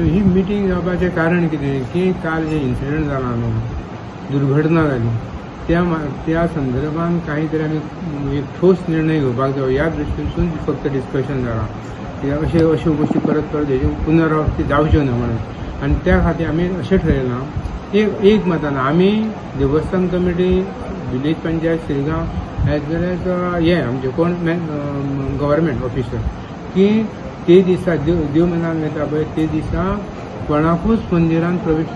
ही meeting जावपाचें कारण कितें की काल जे इन्सिडंट जाला न्हू, दुर्घटना जाली त्या संदर्भात काहीतरी आमी एक ठोस निर्णय घेवपाक जाय ह्या दृश्टीसून फक्त डिस्कशन जालां अशें अश्यो गोश्टी परत हेजी पुनरावृत्ती जावच्यो न्हय म्हणून. आनी त्या खातीर आमी अशें ठरयलां एक मतान आमी देवस्थान committee, village panchayat Shirgaon as well as हे आमचे कोण गव्हर्मेंट ऑफिसर की ते दिसा देव मनान येता पळय ते दिसा कोणाकूच मंदिरांत प्रवेश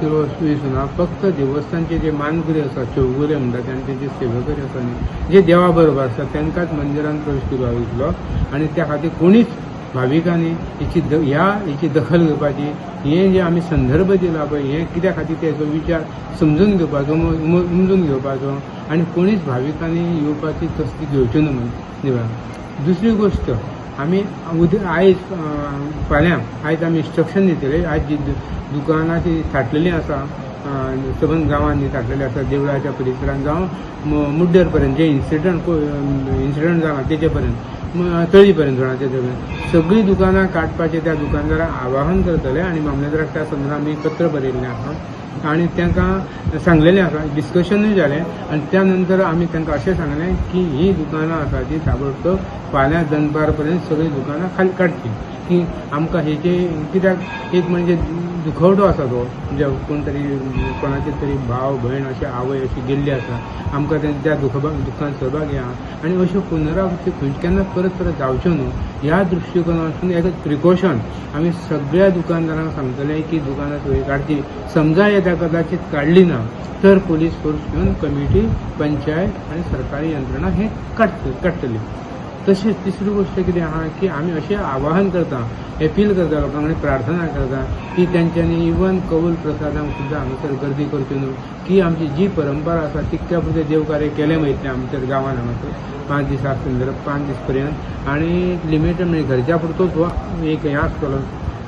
सुना फक्त देवस्थानचे जे मानकरी आसा चौगुले म्हणटात तांचे जे सेवेकरी आसा न्ही जे देवा बरोबर आसा तांकांच मंदिरांत प्रवेश करपाक दितलो. आनी त्या खातीर कोणीच भाविकांनी हेची दखल घेवपाची हे जे आमी संदर्भ दिला पळय हे कित्या खातीर तेचो विचार समजून घेवपाचो उमजून घेवपाचो आनी कोणीच भाविकांनी येवपाची तस्ती घेवच्यो न्हय म्हणून. दुसरी गोश्ट आमी आयज फाल्यां आयज आमी इंस्ट्रक्शन दितले आयज जी दुकानां ती थाटलेलीं आसा सबंद गांवांनी थाटलेलीं आसा देवळाच्या परिसरांत जावं मुड्डेर पर्यंत जे इन्सिडंट जाला तेजे पर्यंत तळी पर्यंत जोणाचे सगळीं दुकानां काडपाचें त्या दुकानदारांक आवाहन करतले आनी मामलेदाराक त्या संदर्भात आमी पत्र बरयल्लें आसा आनी तांकां सांगलेलें आसा डिस्कशनूय जालें आनी त्या नंतर आमी तांकां अशें सांगलें की ही दुकानां आसा ती ताबडतोब फाल्यां दनपार पर्यंत सगळीं दुकानां खाली काडची की आमकां हेचे कित्याक एक म्हणजे दुखवटो आसा तो म्हणजे कोण तरी कोणाचे तरी भाव भयण अशे आवय अशी गेल्ली आसा आमकां त्या दुखान सहभाग घेया आनी अश्यो पुनरावृत्ती केन्ना परत जावच्यो न्हू ह्या दृश्टिकोनातून एक प्रिकॉशन आमी सगळ्या दुकानदारांक सांगतले की दुकानां सगळीं काडची. समजा येता कदाचित काडली ना तर पोलीस फोर्स घेवन कमिटी पंचायत आनी सरकारी यंत्रणा हे काडटली. तशेंच तिसरी गोश्ट कितें आहा की आमी अशें आवाहन करता अपील करता लोकां कडेन प्रार्थना करता की तेंच्यांनी इवन कौल प्रसादांक सुद्दां हांगासर गर्दी करच्यो न्हू की आमची जी परंपरा आसा तितक्या पुरते देवकार्य केलें वयतलें आमच्या गांवांत हांगासर 5 दिसा संदर्भ 5 दीस पर्यंत आनी लिमिटेड म्हणजे घरच्या पुरतोच एक हें आसतलो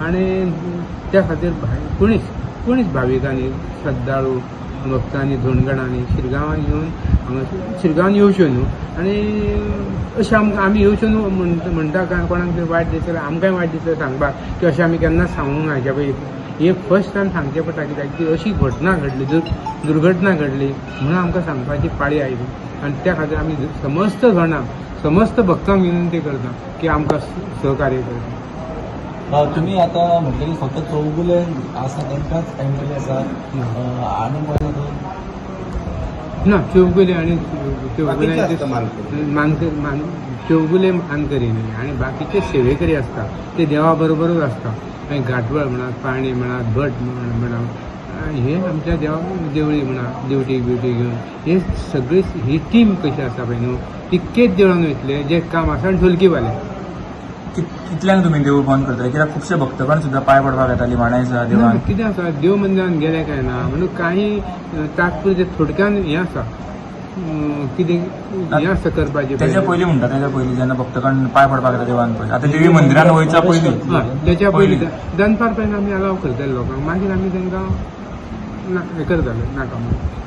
आनी त्या खातीर कोणीच भाविकांनी श्रद्धाळू भक्तांनी धोंडगणांनी शिरगांवान येवच्यो न्हू आनी अशें आमी येवच्यो न्हू म्हणटा काय कोणाक तरी वायट दिसलें आमकांय वायट दिसलें सांगपाक की अशें आमी केन्नाच सांगूंक ना हेच्या पळय हे फर्स्ट टायम सांगचें पडटा कित्याक की अशी घटना घडली दुर्घटना घडली म्हणून आमकां सांगपाची पाळी आयली आनी त्या खातीर आमी समस्त जाणांक समस्त भक्तांक विनंती करता की आमकां सहकार्य करता. तुम्ही आता म्हटलं की फक्त चौगुले आसा तांकांच एंट्री आसा आनी ना चौगुले आनी चौगुले मानकरी न्ही आनी बाकीचे सेवेकरी आसता ते देवा बरोबरूच आसता मागीर घाटवळ म्हणात पाळणे म्हणात भट म्हणा हे आमच्या देवळी म्हणा ड्युटी घेवन हे सगळी ही टीम कशी आसा पळय न्हू तितकेच देवळान वयतले जे काम आसा ढोलकीवाले. कितल्यांक तुमी देवूळ बंद करता कित्याक खुबशे भक्तगण सुद्दां पांय पडपाक येतालीं मांडायचा देवळान कितें आसा देव मंदिरान गेले काय ना म्हणून काही तात्पुरते थोडक्यान हें आसा कितें हें आसा करपाचें तेच्या पयलीं म्हणटा तेच्या पयलीं जेन्ना भक्तगण पांय पडपाक येता देवळान पळय आतां देवी मंदिरान वयच्या पयलीं तेच्या पयलीं दनपार पर्यंत आमी अलाव करतले लोकांक मागीर आमी तांकां हें करतले नाका म्हणून.